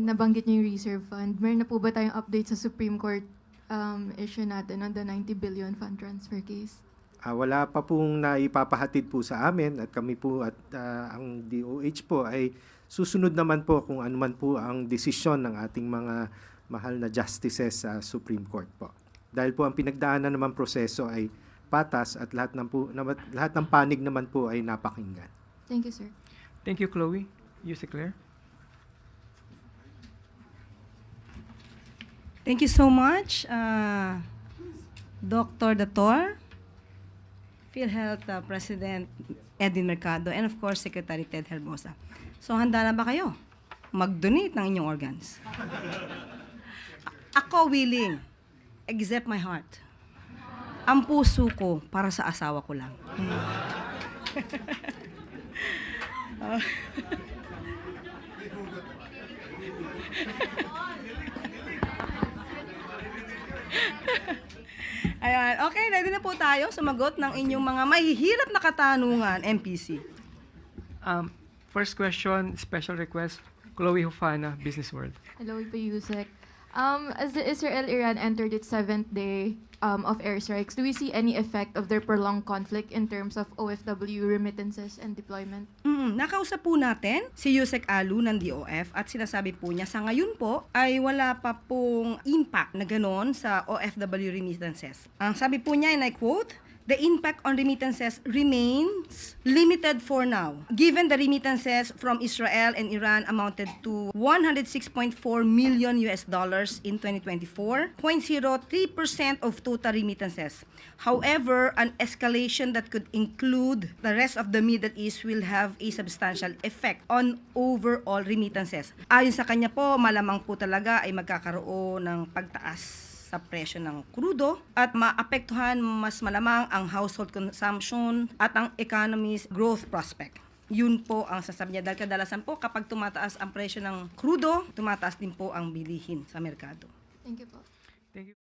nabanggit niyo yung reserve fund. Meron na po ba tayong update sa Supreme Court issue natin on the 90 billion fund transfer case? Wala pa pong naipapahatid po sa amin at kami po at ang DOH po ay susunod naman po kung ano man po ang desisyon ng ating mga mahal na justices sa Supreme Court po. Dahil po ang pinagdaanan naman proseso ay patas at lahat ng panig naman po ay napakinggan. Thank you, sir. Thank you, Chloe. Yusek Claire. Thank you so much, Dr. Dator, PhilHealth President Edwin Mercado, and of course, Secretary Ted Herbosa. So, handa na ba kayo? Mag-donate ng inyong organs. Ako willing, except my heart. Ang puso ko para sa asawa ko lang. Ayan, okay, ready na po tayo sumagot ng inyong mga mahihirap na katanungan, MPC. First question, special request, Chloe Hufana, Business World. Hello po, Yusek. As the Israel-Iran entered its 7th day of airstrikes, do we see any effect of their prolonged conflict in terms of OFW remittances and deployment? Nakausap po natin si Yusek Alu ng DOF at sinasabi po niya sa ngayon po ay wala pa pong impact na ganon sa OFW remittances. Ang sabi po niya, and I quote, "The impact on remittances remains limited for now, given the remittances from Israel and Iran amounted to 106.4 million US dollars in 2024, 0.03% of total remittances. However, an escalation that could include the rest of the Middle East will have a substantial effect on overall remittances." Ayon sa kanya po, malamang po talaga ay magkakaroon ng pagtaas sa presyo ng krudo at maapektuhan mas malamang ang household consumption at ang economy's growth prospect. Yun po ang sasabi niya dahil kadalasan po kapag tumataas ang presyo ng krudo, tumataas din po ang bilihin sa merkado. Thank you po. Thank you.